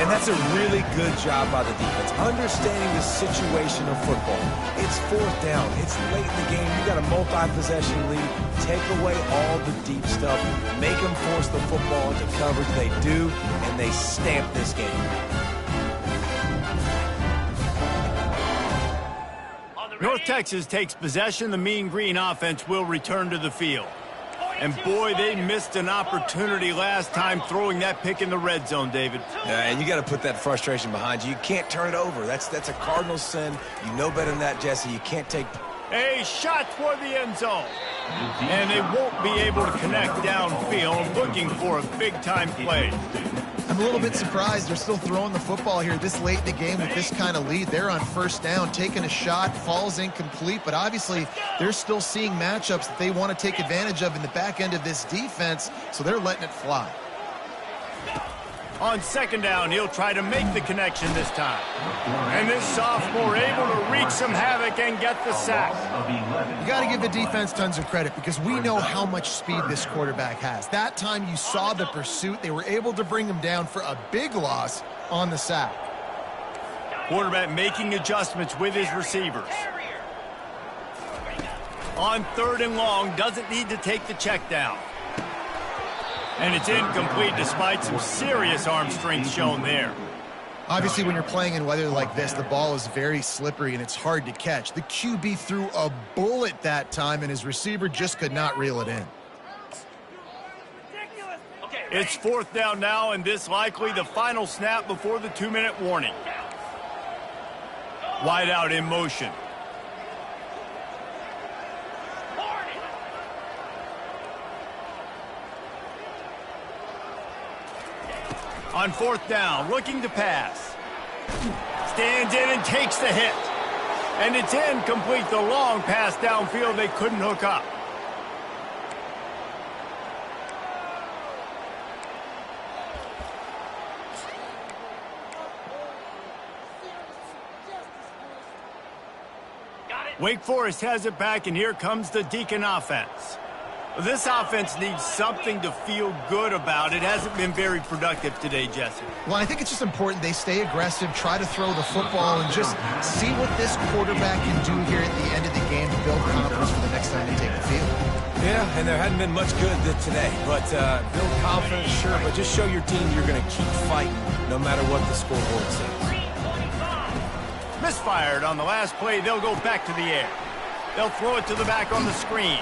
And that's a really good job by the defense, understanding the situation of football. It's 4th down. It's late in the game. You got a multi-possession lead. Take away all the deep stuff. Make them force the football into coverage. They do, and they stamp this game. North Texas takes possession. The Mean Green offense will return to the field. And boy, they missed an opportunity last time throwing that pick in the red zone, David. Yeah, and you got to put that frustration behind you. You can't turn it over. That's a cardinal sin. You know better than that, Jesse. You can't take... A shot toward the end zone. And they won't be able to connect downfield, looking for a big-time play. I'm a little bit surprised they're still throwing the football here this late in the game with this kind of lead. They're on 1st down, taking a shot, falls incomplete, but obviously they're still seeing matchups that they want to take advantage of in the back end of this defense, so they're letting it fly. On 2nd down, he'll try to make the connection this time. And this sophomore able to wreak some havoc and get the sack. You got to give the defense tons of credit because we know how much speed this quarterback has. That time you saw the pursuit. They were able to bring him down for a big loss on the sack. Quarterback making adjustments with his receivers. On 3rd and long, doesn't need to take the check down. And it's incomplete despite some serious arm strength shown there. Obviously, when you're playing in weather like this, the ball is very slippery and it's hard to catch. The QB threw a bullet that time, and his receiver just could not reel it in. It's 4th down now, and this likely the final snap before the 2-minute warning. Wide out in motion. On 4th down, looking to pass. Stands in and takes the hit. And it's incomplete. The long pass downfield, they couldn't hook up. Wake Forest has it back, and here comes the Deacon offense. This offense needs something to feel good about. It hasn't been very productive today, Jesse. Well, I think it's just important they stay aggressive, try to throw the football, and just see what this quarterback can do here at the end of the game to build confidence for the next time they take the field. Yeah, and there hadn't been much good today. But build confidence, sure, but just show your team you're going to keep fighting no matter what the scoreboard says. Misfired on the last play. They'll go back to the air. They'll throw it to the back on the screen.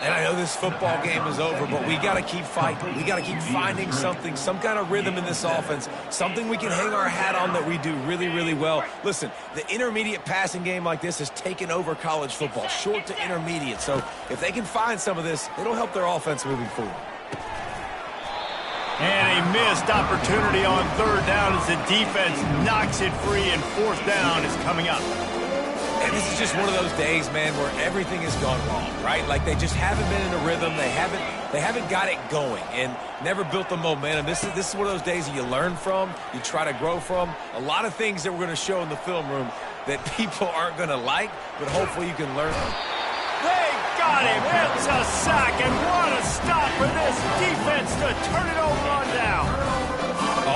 And I know this football game is over, but we got to keep fighting. We got to keep finding something, some kind of rhythm in this offense, something we can hang our hat on that we do really, really well. Listen, the intermediate passing game like this has taken over college football, short to intermediate. So if they can find some of this, it'll help their offense moving forward. And a missed opportunity on third down as the defense knocks it free, and fourth down is coming up. And this is just one of those days, man, where everything has gone wrong, right? Like they just haven't been in a rhythm. They haven't got it going and never built the momentum. This is one of those days that you learn from, you try to grow from. A lot of things that we're going to show in the film room that people aren't going to like, but hopefully you can learn from. They got him. It's a sack, and what a stop for this defense to turn it over on down.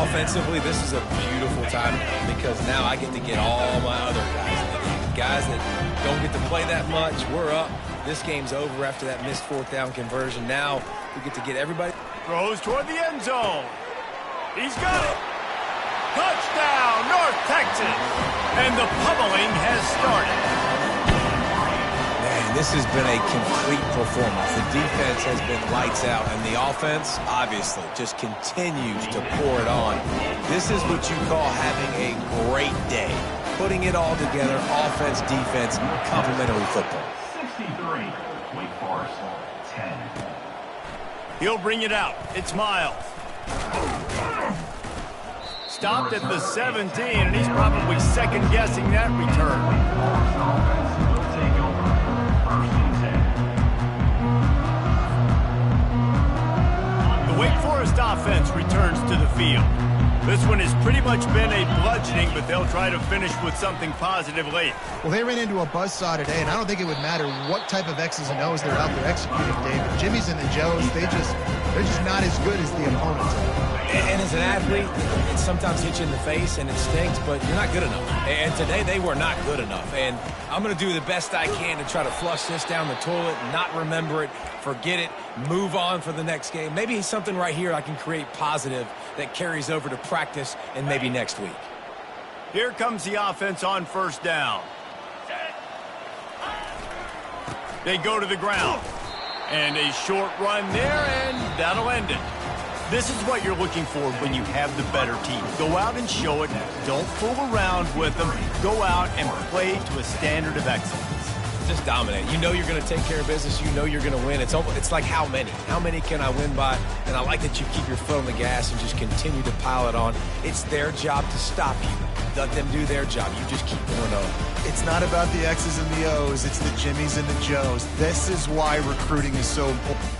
Offensively, this is a beautiful time because now I get to get all my other guys in the game. Guys that don't get to play that much, we're up. This game's over after that missed fourth down conversion. Now we get to get everybody. Throws toward the end zone. He's got it. Touchdown, North Texas. And the pummeling has started. Man, this has been a complete performance. The defense has been lights out, and the offense, obviously, just continues to pour it on. This is what you call having a great day. Putting it all together, offense, defense, complementary football. 63, Wake Forest, 10. He'll bring it out. It's Miles. Stopped at the 17, and he's probably second-guessing that return. The Wake Forest offense returns to the field. This one has pretty much been a bludgeoning, but they'll try to finish with something positive late. Well, they ran into a buzzsaw today, and I don't think it would matter what type of X's and O's they're out there executing, Dave. The Jimmys and the Joes, they're just not as good as the opponents. And as an athlete, it sometimes hits you in the face and it stinks, but you're not good enough. And today they were not good enough. And I'm going to do the best I can to try to flush this down the toilet, not remember it, forget it, move on for the next game. Maybe something right here I can create positive that carries over to practice and maybe next week. Here comes the offense on first down. They go to the ground. And a short run there, and that'll end it. This is what you're looking for when you have the better team. Go out and show it. Don't fool around with them. Go out and play to a standard of excellence. Just dominate. You know you're going to take care of business. You know you're going to win. It's like how many? How many can I win by? And I like that you keep your foot on the gas and just continue to pile it on. It's their job to stop you. Let them do their job. You just keep going on. It's not about the X's and the O's. It's the Jimmys and the Joes. This is why recruiting is so important.